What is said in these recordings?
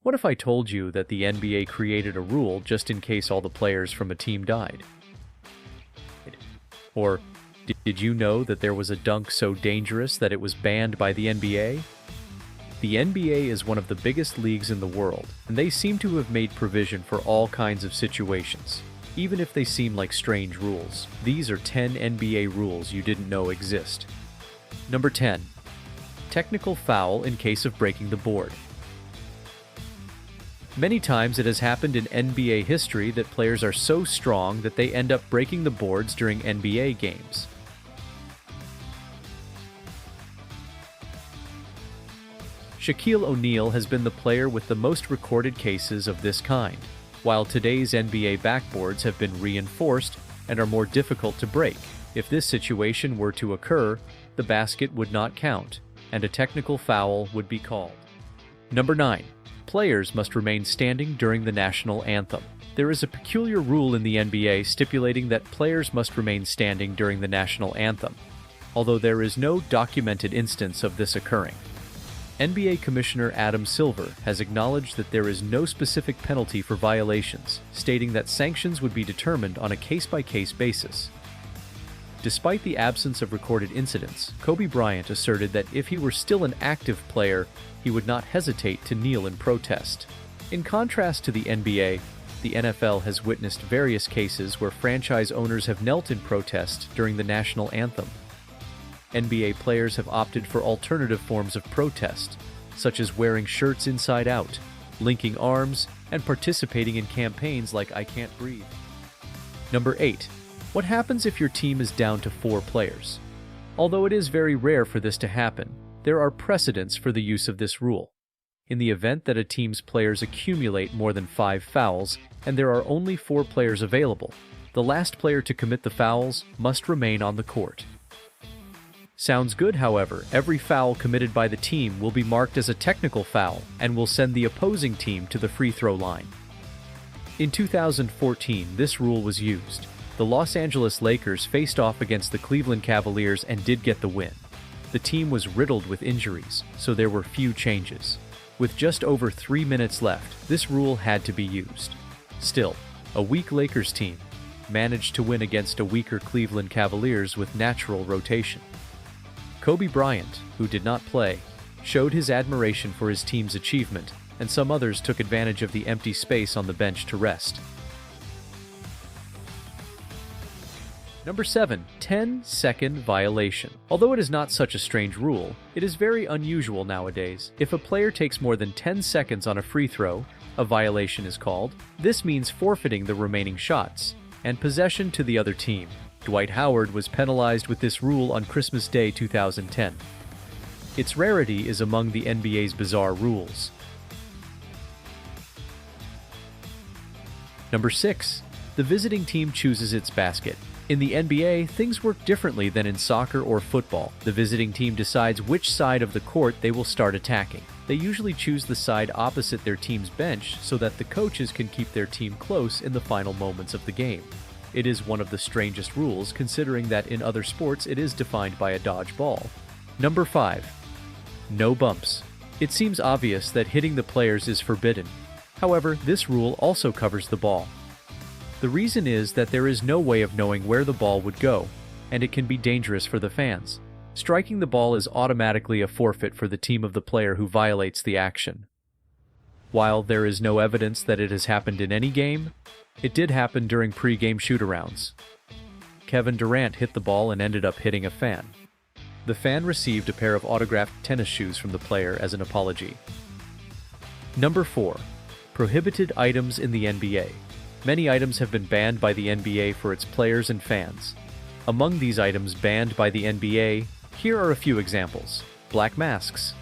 What if I told you that the NBA created a rule just in case all the players from a team died? Or did you know that there was a dunk so dangerous that it was banned by the NBA? The NBA is one of the biggest leagues in the world, and they seem to have made provision for all kinds of situations, even if they seem like strange rules. These are 10 NBA rules you didn't know exist. Number 10. Technical foul in case of breaking the board. Many times it has happened in NBA history that players are so strong that they end up breaking the boards during NBA games. Shaquille O'Neal has been the player with the most recorded cases of this kind, while today's NBA backboards have been reinforced and are more difficult to break. If this situation were to occur, the basket would not count, and a technical foul would be called. Number 9. Players must remain standing during the national anthem. There is a peculiar rule in the NBA stipulating that players must remain standing during the national anthem, although there is no documented instance of this occurring. NBA Commissioner Adam Silver has acknowledged that there is no specific penalty for violations, stating that sanctions would be determined on a case-by-case basis. Despite the absence of recorded incidents, Kobe Bryant asserted that if he were still an active player, he would not hesitate to kneel in protest. In contrast to the NBA, the NFL has witnessed various cases where franchise owners have knelt in protest during the national anthem. NBA players have opted for alternative forms of protest, such as wearing shirts inside out, linking arms, and participating in campaigns like I Can't Breathe. Number 8. What happens if your team is down to 4 players? Although it is very rare for this to happen, there are precedents for the use of this rule. In the event that a team's players accumulate more than 5 fouls and there are only 4 players available, the last player to commit the fouls must remain on the court. Sounds good, however. Every foul committed by the team will be marked as a technical foul and will send the opposing team to the free throw line. In 2014, this rule was used. The Los Angeles Lakers faced off against the Cleveland Cavaliers and did get the win. The team was riddled with injuries, so there were few changes. With just over 3 minutes left, this rule had to be used. Still, a weak Lakers team managed to win against a weaker Cleveland Cavaliers with natural rotation. Kobe Bryant, who did not play, showed his admiration for his team's achievement, and some others took advantage of the empty space on the bench to rest. Number 7. 10-second violation. Although it is not such a strange rule, it is very unusual nowadays. If a player takes more than 10 seconds on a free throw, a violation is called. This means forfeiting the remaining shots and possession to the other team. Dwight Howard was penalized with this rule on Christmas Day 2010. Its rarity is among the NBA's bizarre rules. Number 6. The visiting team chooses its basket. In the NBA, things work differently than in soccer or football. The visiting team decides which side of the court they will start attacking. They usually choose the side opposite their team's bench so that the coaches can keep their team close in the final moments of the game. It is one of the strangest rules, considering that in other sports it is defined by a dodge ball. Number 5. No bumps. It seems obvious that hitting the players is forbidden. However, this rule also covers the ball. The reason is that there is no way of knowing where the ball would go, and it can be dangerous for the fans. Striking the ball is automatically a forfeit for the team of the player who violates the action. While there is no evidence that it has happened in any game, it did happen during pre-game shoot-arounds. Kevin Durant hit the ball and ended up hitting a fan. The fan received a pair of autographed tennis shoes from the player as an apology. Number 4. Prohibited items in the NBA. Many items have been banned by the NBA for its players and fans. Among these items banned by the NBA, here are a few examples. Black masks.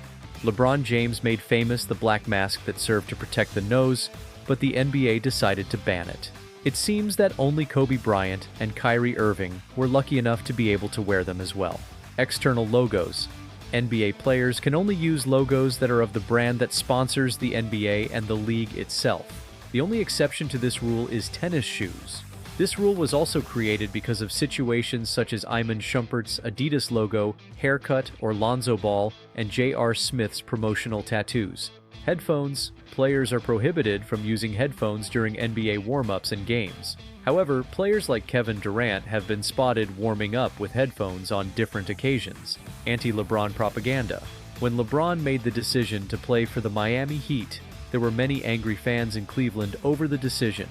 LeBron James made famous the black mask that served to protect the nose, but the NBA decided to ban it. It seems that only Kobe Bryant and Kyrie Irving were lucky enough to be able to wear them as well. External logos. NBA players can only use logos that are of the brand that sponsors the NBA and the league itself. The only exception to this rule is tennis shoes. This rule was also created because of situations such as Iman Shumpert's Adidas logo, haircut, or Lonzo Ball, and J.R. Smith's promotional tattoos. Headphones. Players are prohibited from using headphones during NBA warm-ups and games. However, players like Kevin Durant have been spotted warming up with headphones on different occasions. Anti-LeBron propaganda. When LeBron made the decision to play for the Miami Heat, there were many angry fans in Cleveland over the decision.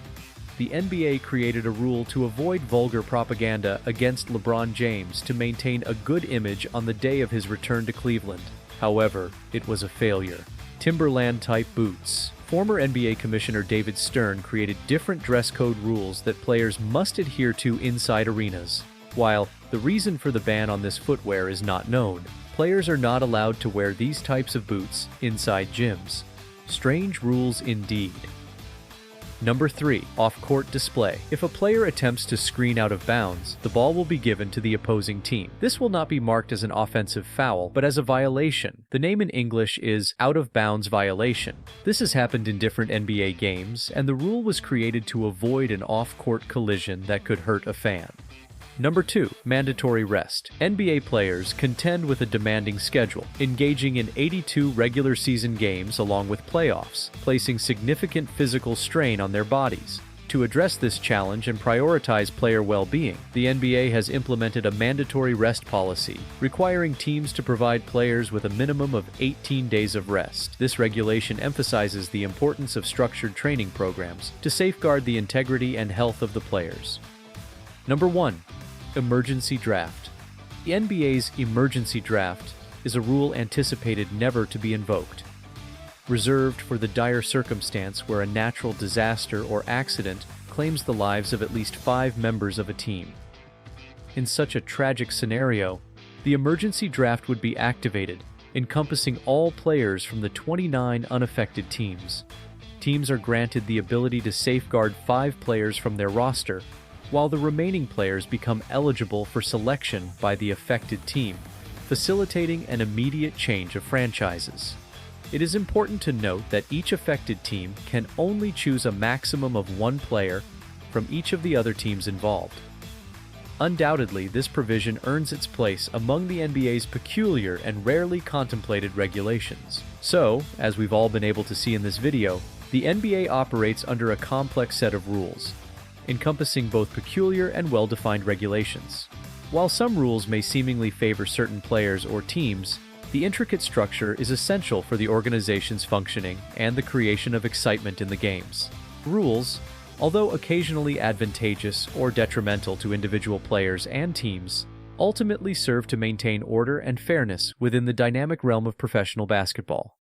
The NBA created a rule to avoid vulgar propaganda against LeBron James to maintain a good image on the day of his return to Cleveland. However, it was a failure. Timberland-type boots. Former NBA Commissioner David Stern created different dress code rules that players must adhere to inside arenas. While the reason for the ban on this footwear is not known, players are not allowed to wear these types of boots inside gyms. Strange rules indeed. Number 3. Off-court display. If a player attempts to screen out of bounds, the ball will be given to the opposing team. This will not be marked as an offensive foul, but as a violation. The name in English is out-of-bounds violation. This has happened in different NBA games, and the rule was created to avoid an off-court collision that could hurt a fan. Number 2. Mandatory rest. NBA players contend with a demanding schedule, engaging in 82 regular season games along with playoffs, placing significant physical strain on their bodies. To address this challenge and prioritize player well-being, the NBA has implemented a mandatory rest policy, requiring teams to provide players with a minimum of 18 days of rest. This regulation emphasizes the importance of structured training programs to safeguard the integrity and health of the players. Number 1. Emergency draft. The NBA's emergency draft is a rule anticipated never to be invoked, reserved for the dire circumstance where a natural disaster or accident claims the lives of at least 5 members of a team. In such a tragic scenario, the emergency draft would be activated, encompassing all players from the 29 unaffected teams. Teams are granted the ability to safeguard 5 players from their roster, while the remaining players become eligible for selection by the affected team, facilitating an immediate change of franchises. It is important to note that each affected team can only choose a maximum of 1 player from each of the other teams involved. Undoubtedly, this provision earns its place among the NBA's peculiar and rarely contemplated regulations. So, as we've all been able to see in this video, the NBA operates under a complex set of rules, encompassing both peculiar and well-defined regulations. While some rules may seemingly favor certain players or teams, the intricate structure is essential for the organization's functioning and the creation of excitement in the games. Rules, although occasionally advantageous or detrimental to individual players and teams, ultimately serve to maintain order and fairness within the dynamic realm of professional basketball.